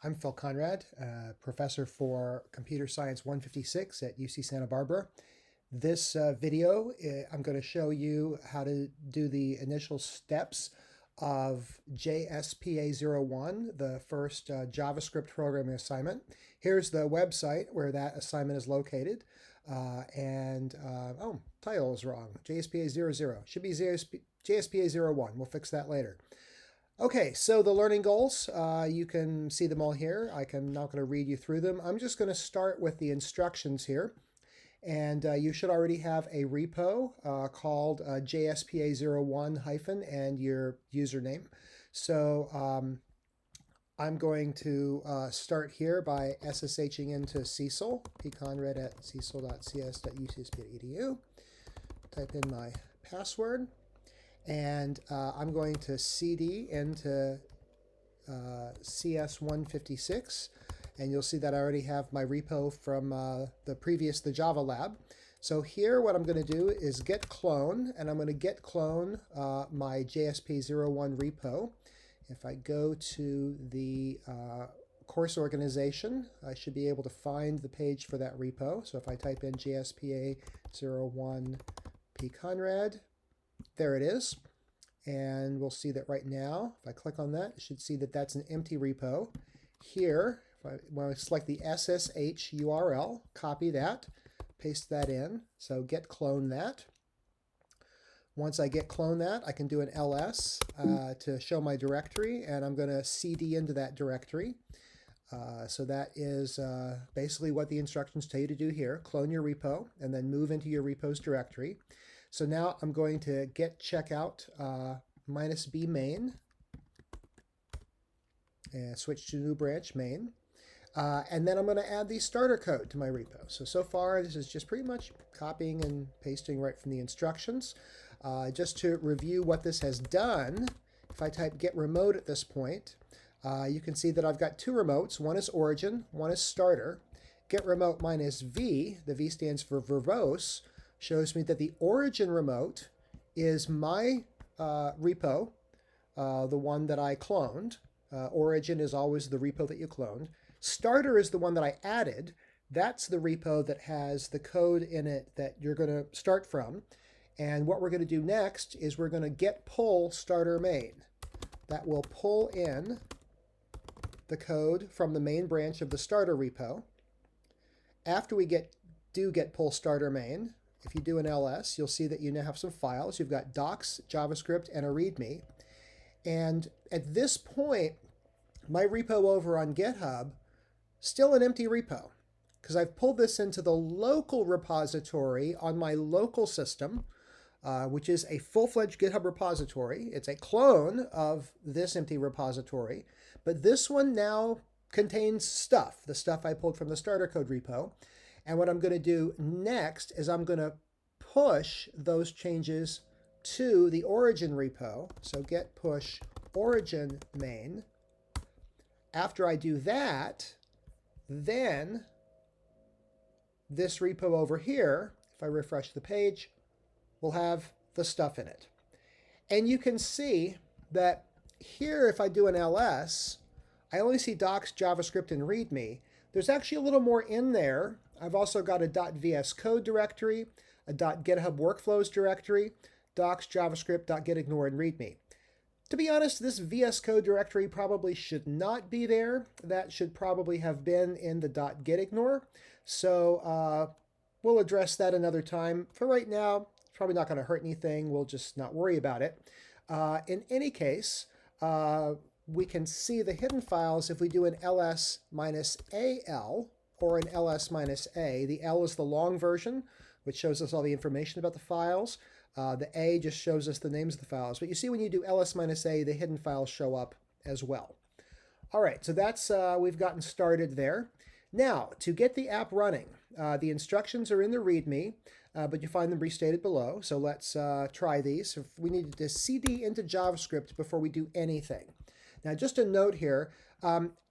I'm Phil Conrad, professor for Computer Science 156 at UC Santa Barbara. This video, I'm going to show you how to do the initial steps of jspa01, the first JavaScript programming assignment. Here's the website where that assignment is located. Oh, title is wrong. JSPA00. Should be JSPA01. We'll fix that later. Okay, so the learning goals, you can see them all here. I'm not going to read you through them. I'm just going to start with the instructions here. And you should already have a repo called JSPA01- and your username. So I'm going to start here by SSHing into Cecil, pconrad@cecil.cs.ucsp.edu. Type in my password. And I'm going to cd into CS156, and you'll see that I already have my repo from the Java lab. So here what I'm going to do is git clone, and I'm going to git clone my JSP01 repo. If I go to the course organization, I should be able to find the page for that repo. So if I type in JSPA01 pconrad, there it is. And we'll see that right now, if I click on that, you should see that that's an empty repo. Here, when I select the SSH URL, copy that, paste that in. So git clone that. Once I git clone that, I can do an ls to show my directory, and I'm going to cd into that directory. So that is basically what the instructions tell you to do here. Clone your repo, and then move into your repo's directory. So now I'm going to git checkout -b main, and switch to new branch main. And then I'm going to add the starter code to my repo. So far, this is just pretty much copying and pasting right from the instructions. Just to review what this has done, if I type git remote at this point, you can see that I've got two remotes. One is origin, one is starter. Git remote -v, the V stands for verbose, shows me that the origin remote is my repo, the one that I cloned. Origin is always the repo that you cloned. Starter is the one that I added. That's the repo that has the code in it that you're going to start from. And what we're going to do next is we're going to git pull starter main. That will pull in the code from the main branch of the starter repo. After we do git pull starter main, if you do an ls, you'll see that you now have some files. You've got docs, JavaScript, and a README. And at this point, my repo over on GitHub, still an empty repo, because I've pulled this into the local repository on my local system, which is a full-fledged GitHub repository. It's a clone of this empty repository, but this one now contains stuff, the stuff I pulled from the starter code repo. And what I'm going to do next is I'm going to push those changes to the origin repo. So git push origin main. After I do that, then this repo over here, if I refresh the page, will have the stuff in it. And you can see that here, if I do an ls, I only see docs, JavaScript, and README. There's actually a little more in there. I've also got a .vs code directory, a .github workflows directory, docs, JavaScript, .gitignore, and README. To be honest, this VS Code directory probably should not be there. That should probably have been in the .gitignore. So we'll address that another time. For right now, it's probably not going to hurt anything. We'll just not worry about it. In any case, we can see the hidden files if we do an ls-al or an ls-a. The L is the long version, which shows us all the information about the files. The A just shows us the names of the files. But you see when you do ls-a, the hidden files show up as well. All right, so that's we've gotten started there. Now, to get the app running, the instructions are in the README, but you find them restated below. So let's try these. If we needed to cd into JavaScript before we do anything. Now, just a note here,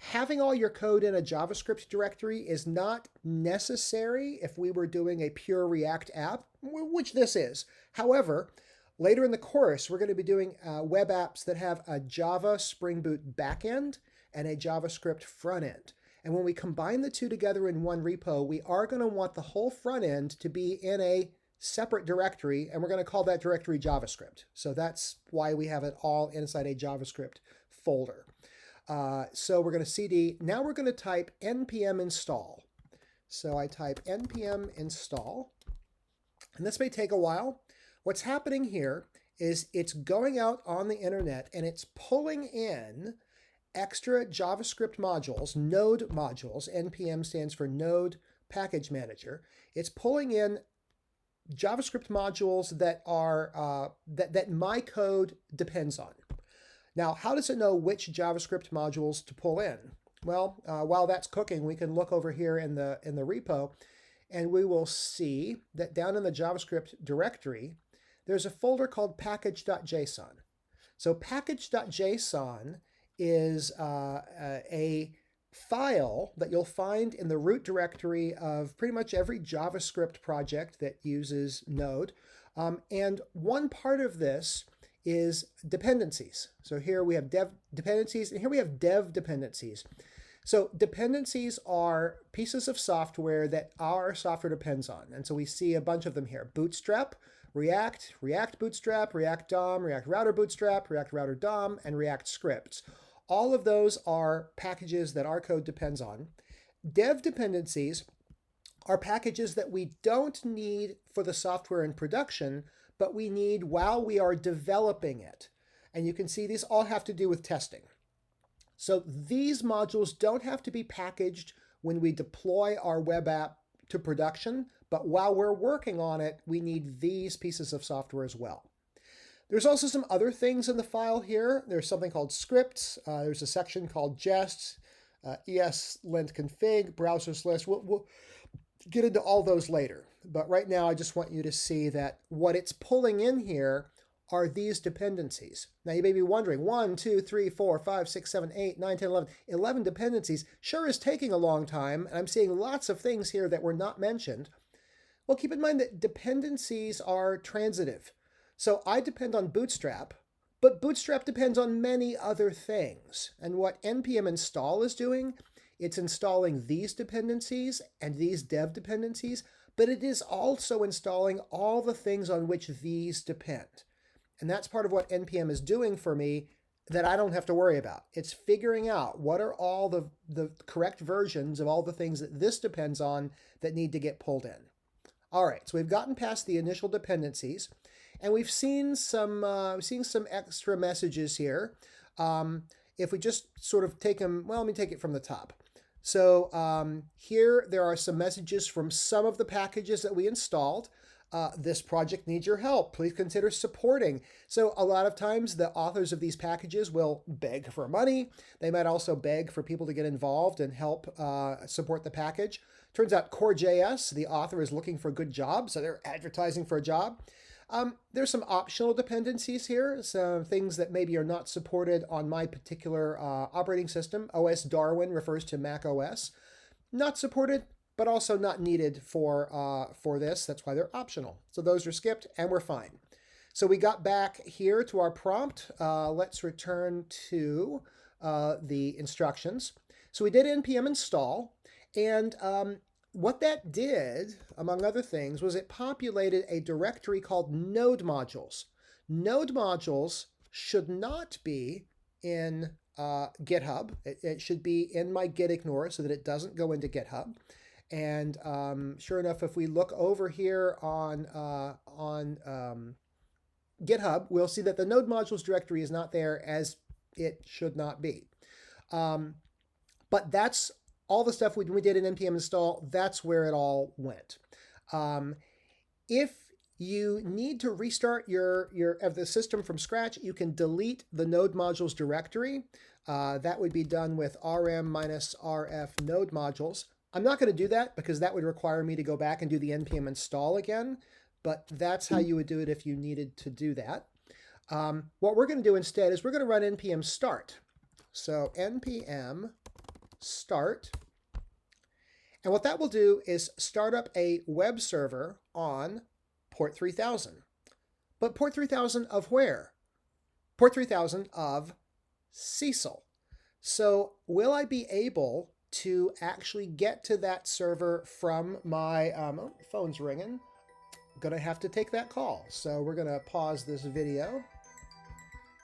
having all your code in a JavaScript directory is not necessary if we were doing a pure React app, which this is. However, later in the course, we're going to be doing web apps that have a Java Spring Boot backend and a JavaScript front end. And when we combine the two together in one repo, we are going to want the whole front end to be in a separate directory, and we're going to call that directory JavaScript. So that's why we have it all inside a JavaScript folder. So we're going to cd. Now we're going to type npm install. So I type npm install, and this may take a while. What's happening here is it's going out on the internet and it's pulling in extra JavaScript modules, node modules. NPM stands for Node Package Manager. It's pulling in JavaScript modules that are that my code depends on. Now, how does it know which JavaScript modules to pull in? Well, while that's cooking, we can look over here in the repo, and we will see that down in the JavaScript directory, there's a folder called package.json. So package.json is a file that you'll find in the root directory of pretty much every JavaScript project that uses Node. And one part of this is dependencies. So here we have dev dependencies, and here we have dev dependencies. So dependencies are pieces of software that our software depends on. And so we see a bunch of them here. Bootstrap, React, React Bootstrap, React DOM, React Router Bootstrap, React Router DOM, and React Scripts. All of those are packages that our code depends on. Dev dependencies are packages that we don't need for the software in production, but we need while we are developing it. And you can see these all have to do with testing. So these modules don't have to be packaged when we deploy our web app to production, but while we're working on it, we need these pieces of software as well. There's also some other things in the file here. There's something called scripts. There's a section called jest, ESLint config, browsers list. We'll get into all those later. But right now, I just want you to see that what it's pulling in here are these dependencies. Now, you may be wondering, 1, 2, 3, 4, 5, 6, 7, 8, 9, 10, 11, 11 dependencies sure is taking a long time, and I'm seeing lots of things here that were not mentioned. Well, keep in mind that dependencies are transitive. So I depend on Bootstrap, but Bootstrap depends on many other things. And what npm install is doing, it's installing these dependencies and these dev dependencies, but it is also installing all the things on which these depend. And that's part of what npm is doing for me that I don't have to worry about. It's figuring out what are all the correct versions of all the things that this depends on that need to get pulled in. All right, so we've gotten past the initial dependencies, and we've seen some extra messages here. If we just sort of take them, well, let me take it from the top. So here there are some messages from some of the packages that we installed. This project needs your help. Please consider supporting. So a lot of times the authors of these packages will beg for money. They might also beg for people to get involved and help support the package. Turns out Core.js, the author, is looking for a good job, so they're advertising for a job. There's some optional dependencies here, some things that maybe are not supported on my particular operating system. OS Darwin refers to Mac OS. Not supported, but also not needed for this. That's why they're optional. So those are skipped, and we're fine. So we got back here to our prompt. Let's return to the instructions. So we did npm install, and what that did, among other things, was it populated a directory called node modules. Node modules should not be in GitHub. It should be in my git ignore so that it doesn't go into GitHub. And sure enough, if we look over here on GitHub, we'll see that the node modules directory is not there, as it should not be. But that's all the stuff we did in npm install. That's where it all went. If you need to restart the system from scratch, you can delete the node modules directory. That would be done with rm-rf node modules. I'm not going to do that because that would require me to go back and do the npm install again, but that's how you would do it if you needed to do that. What we're going to do instead is we're going to run npm start. So npm start, and what that will do is start up a web server on port 3000. But port 3000 of where? Port 3000 of Cecil. So will I be able to actually get to that server from my, oh, phone's ringing. I'm gonna have to take that call. So we're gonna pause this video.